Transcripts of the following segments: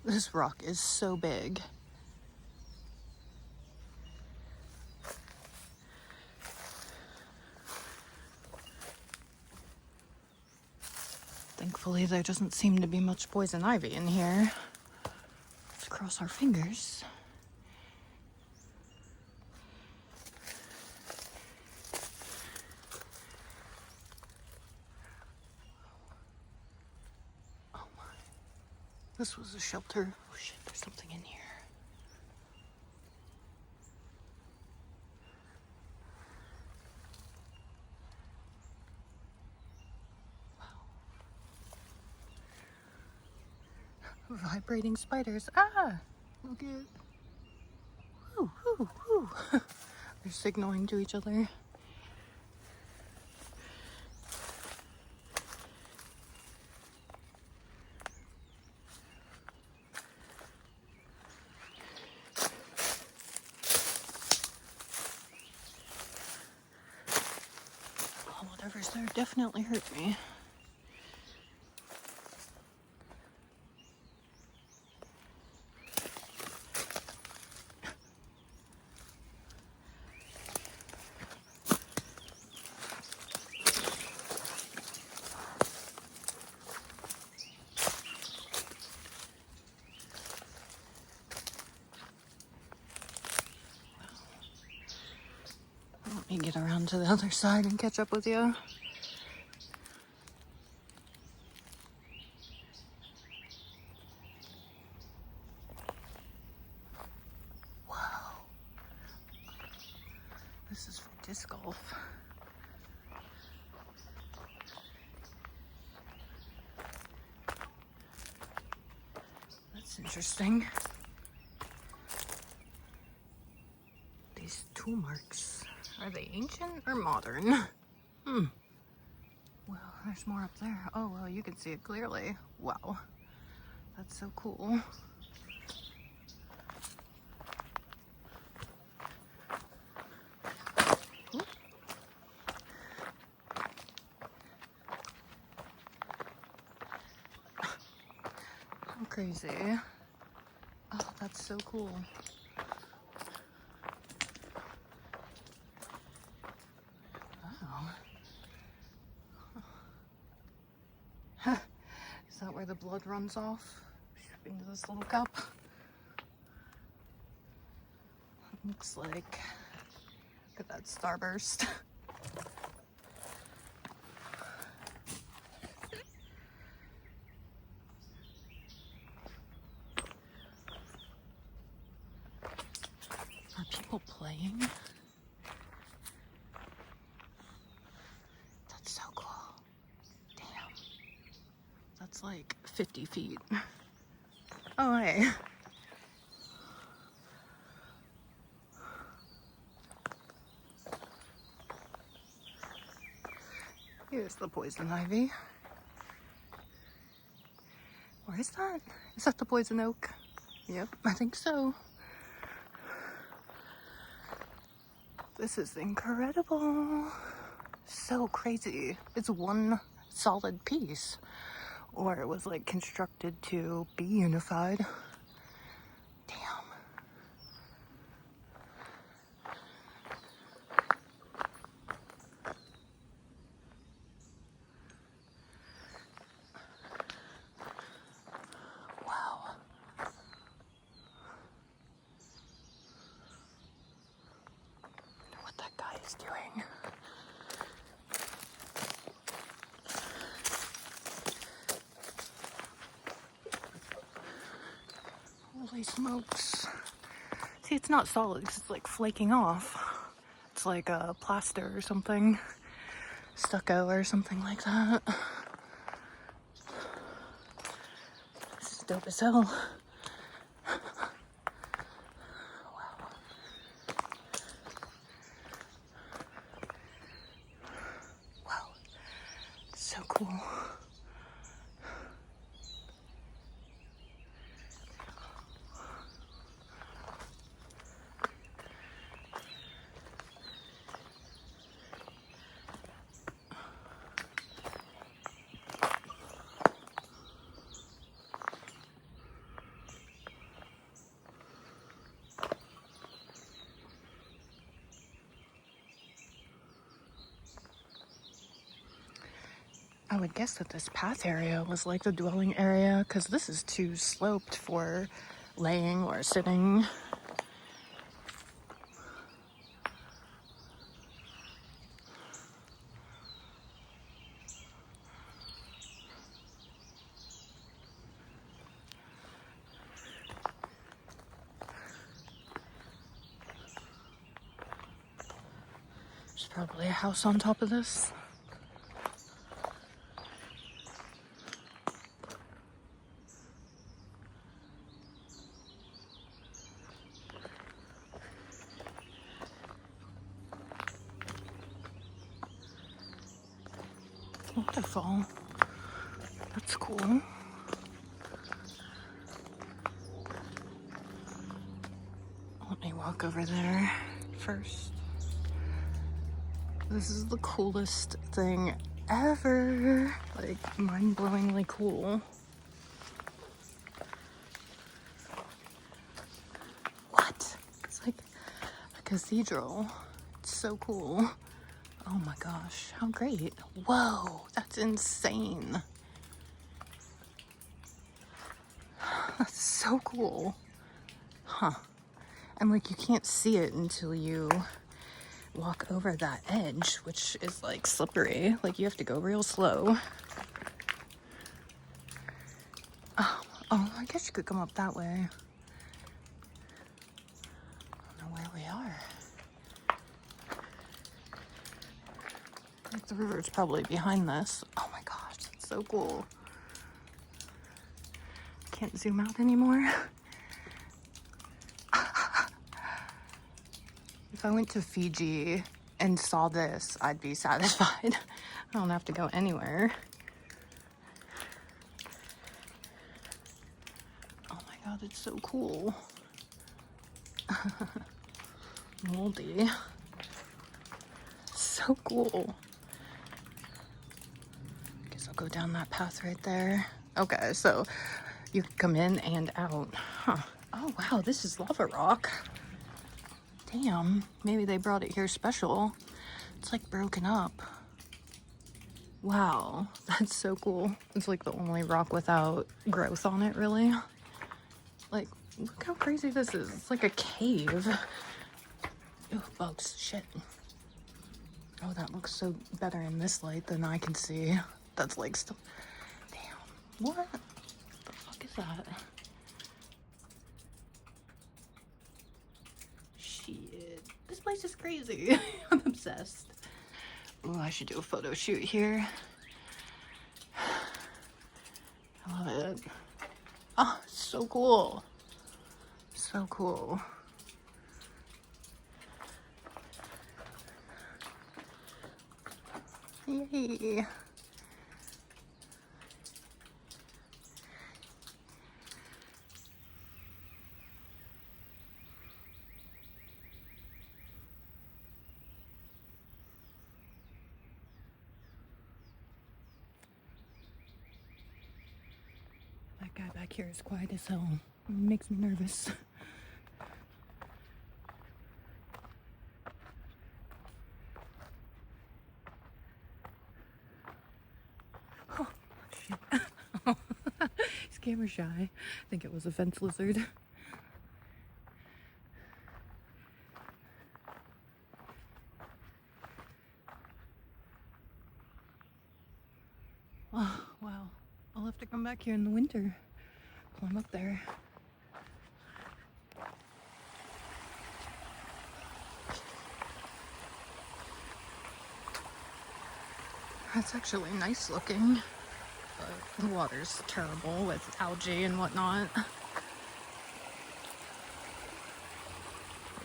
This rock is so big. Thankfully, there doesn't seem to be much poison ivy in here. Let's cross our fingers. Oh my. This was a shelter. Oh shit, there's something in here. Vibrating spiders. Ah! Look at. Woo, woo, woo. They're signaling to each other. Oh, whatever's there definitely hurt me. Let me get around to the other side and catch up with you. Wow. This is for disc golf. That's interesting. These tool marks. Are they ancient or modern? Well, there's more up there. Oh, well, you can see it clearly. Wow. That's so cool. I'm crazy. Oh, that's so cool. Is that where the blood runs off? Into this little cup? Looks like. Look at that starburst. Are people playing? That's so cool. Damn. That's like 50 feet. Oh, hey. Here's the poison ivy. Where is that? Is that the poison oak? Yep, I think so. This is incredible. So crazy. It's one solid piece. Or it was like constructed to be unified. Damn. Wow. What that guy is doing. Holy smokes. See, it's not solid because it's like flaking off. It's like a plaster or something. Stucco or something like that. This is dope as hell. Wow. Wow. So cool. I would guess that this path area was like the dwelling area, because this is too sloped for laying or sitting. There's probably a house on top of this. Waterfall. That's cool. Let me walk over there first. This is the coolest thing ever. Like, mind-blowingly cool. What? It's like a cathedral. It's so cool. Oh my gosh, how great. Whoa, that's insane. That's so cool. Huh. And like, you can't see it until you walk over that edge, which is like slippery. Like, you have to go real slow. Oh, I guess you could come up that way. I don't know where we are. Like, the river's probably behind this. Oh my gosh, that's so cool. Can't zoom out anymore. If I went to Fiji and saw this, I'd be satisfied. I don't have to go anywhere. Oh my god, it's so cool. Moldy. So cool. Guess I'll go down that path right there. Okay, so you can come in and out. Huh. Oh wow, this is lava rock. Damn, maybe they brought it here special. It's like broken up. Wow, that's so cool. It's like the only rock without growth on it, really. Like, look how crazy this is. It's like a cave. Oh, bugs, shit. Oh, that looks so better in this light than I can see. That's like still, damn, what the fuck is that? Shit, this place is crazy. I'm obsessed. Oh, I should do a photo shoot here. I love it. Oh, so cool. So cool. Yay. That guy back here is quiet as hell. It makes me nervous. Oh, shit. He's camera shy. I think it was a fence lizard. Oh, wow. I'll have to come back here in the winter. Climb up there. That's actually nice looking, but the water's terrible with algae and whatnot.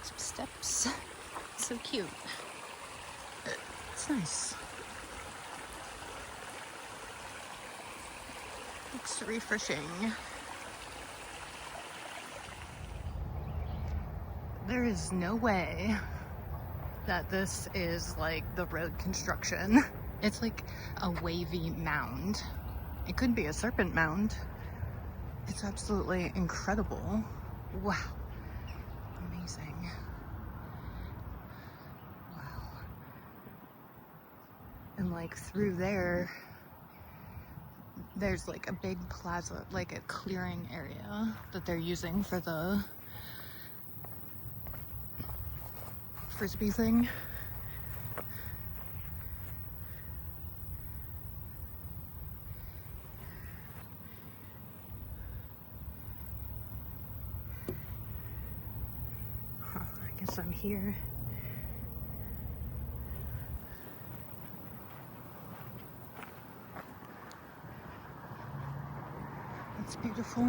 Some steps. So cute. It's nice. Looks refreshing. There is no way that this is like the road construction. It's like a wavy mound. It could be a serpent mound. It's absolutely incredible. Wow. Amazing. Wow. And like through there, there's like a big plaza, like a clearing area that they're using for the frisbee thing. Huh, I guess I'm here. It's beautiful.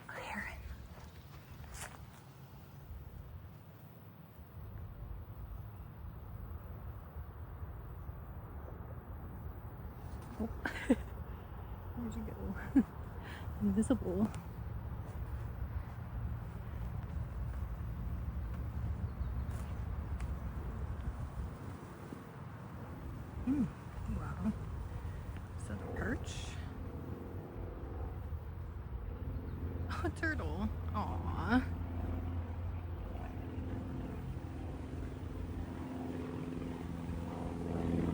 A heron. Oh. Where'd you go? Invisible. Wow. Is that a perch? Oh, a turtle. Aww.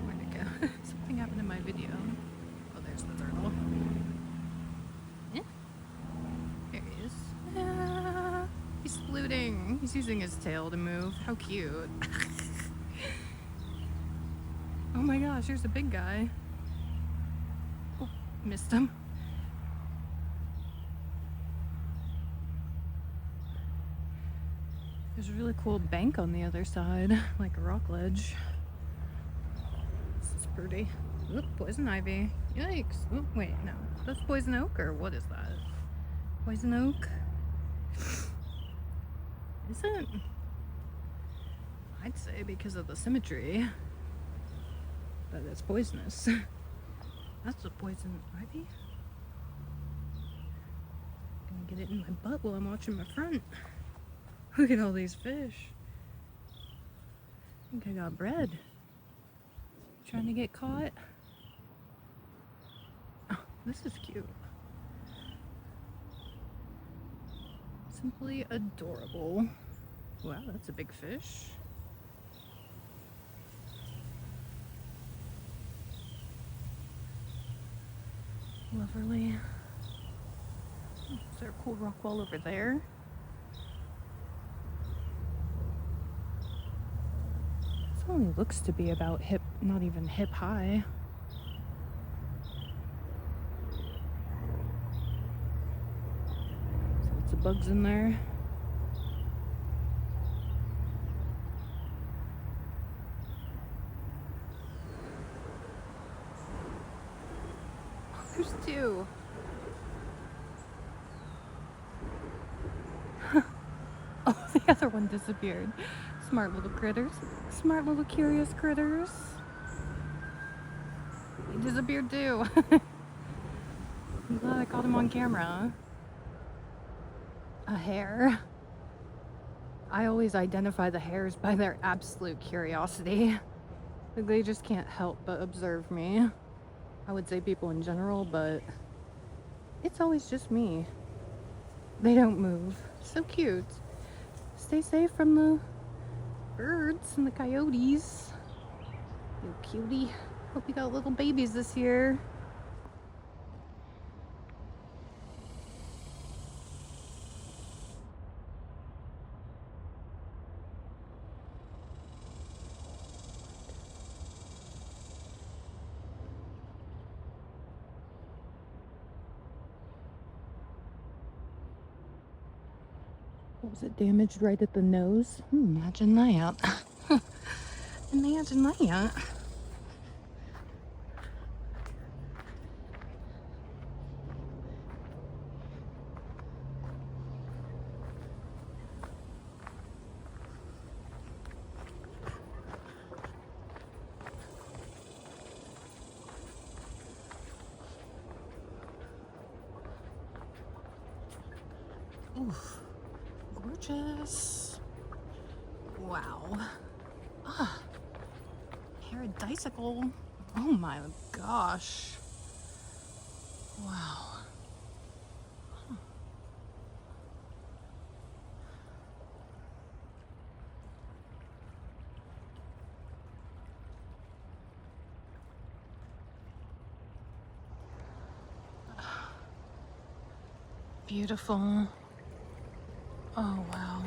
Where'd it go? Something happened in my video. Oh, there's the turtle. Yeah. There he is. Ah, he's saluting. He's using his tail to move. How cute. Oh my gosh, here's a big guy. Oh, missed him. There's a really cool bank on the other side, like a rock ledge. This is pretty. Oop, poison ivy. Yikes. Oh, wait, no. That's poison oak, or what is that? Poison oak? Is it? I'd say because of the symmetry that it's poisonous. That's a poison ivy. Gonna get it in my butt while I'm watching my front. Look at all these fish. I think I got bread. Trying to get caught. Oh, this is cute. Simply adorable. Wow, that's a big fish. Lovely. Is there a cool rock wall over there? This only looks to be about hip, not even hip high. Lots of bugs in there. There's two. Oh, the other one disappeared. Smart little critters. Smart little curious critters. He disappeared too. I'm glad I caught him on camera. A hare. I always identify the hares by their absolute curiosity. Like, they just can't help but observe me. I would say people in general, but it's always just me. They don't move. So cute. Stay safe from the birds and the coyotes. You cutie. Hope you got little babies this year. Was it damaged right at the nose? Imagine that. Imagine that. Oof. Gorgeous. Wow. Ah, paradisical. Oh my gosh. Wow. Beautiful. Oh wow.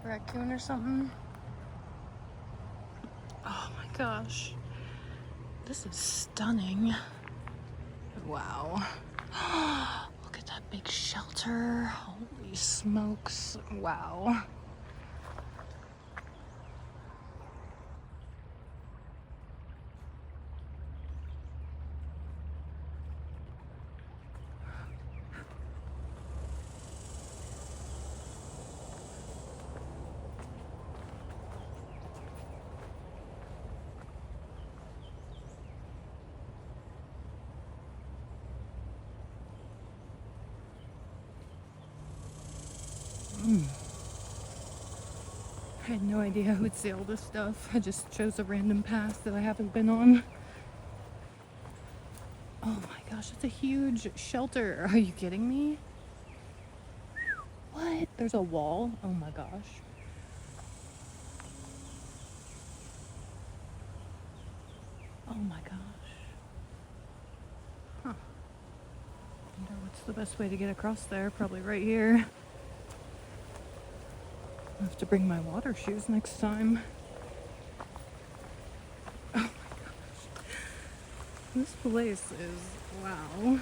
Raccoon or something? Oh my gosh. This is stunning. Wow. Look at that big shelter. Holy smokes. Wow. I had no idea I would see all this stuff. I just chose a random path that I haven't been on. Oh my gosh, it's a huge shelter. Are you kidding me? What? There's a wall? Oh my gosh. Oh my gosh. Huh. Wonder what's the best way to get across there? Probably right here. I'll have to bring my water shoes next time. Oh my gosh. This place is wow.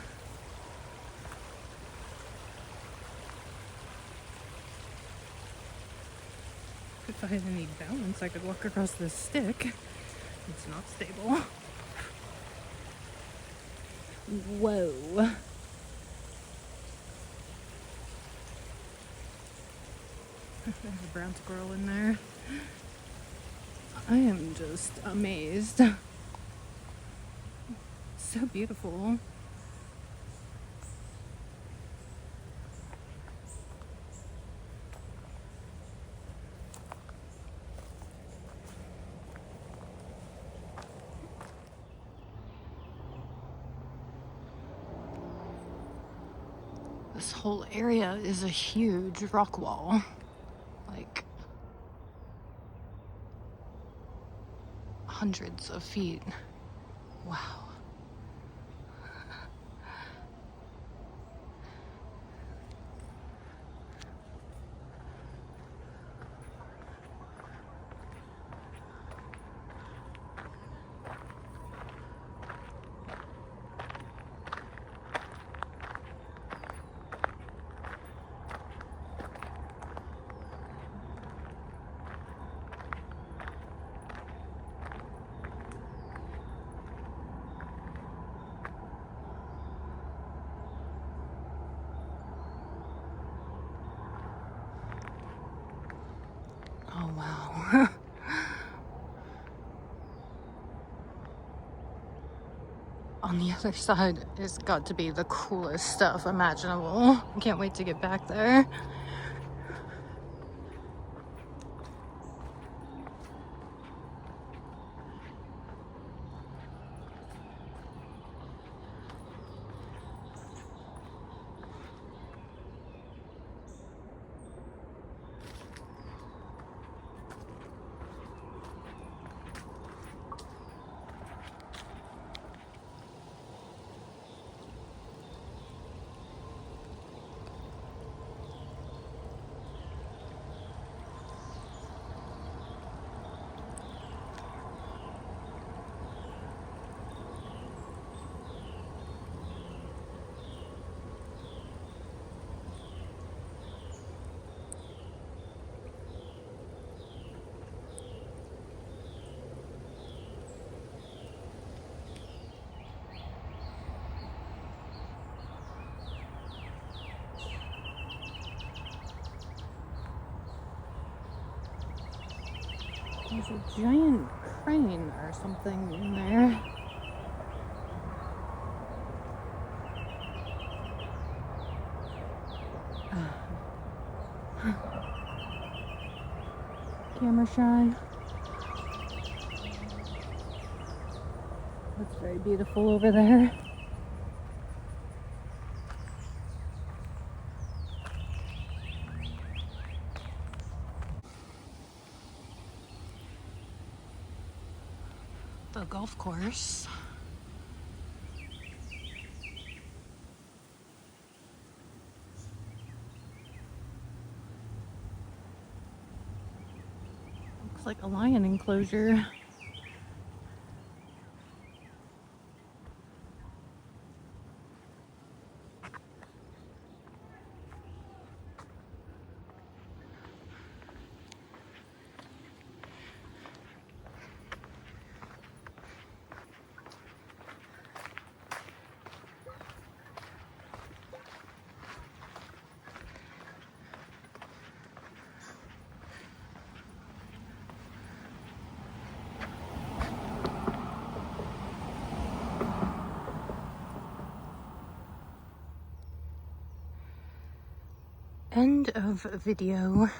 If I had any balance, I could walk across this stick. It's not stable. Whoa. There's a brown squirrel in there. I am just amazed. So beautiful. This whole area is a huge rock wall. Like hundreds of feet. Wow. Oh wow. On the other side has got to be the coolest stuff imaginable. I can't wait to get back there. There's a giant crane or something in there. Camera shy. Very beautiful over there. The golf course. Looks like a lion enclosure. End of video.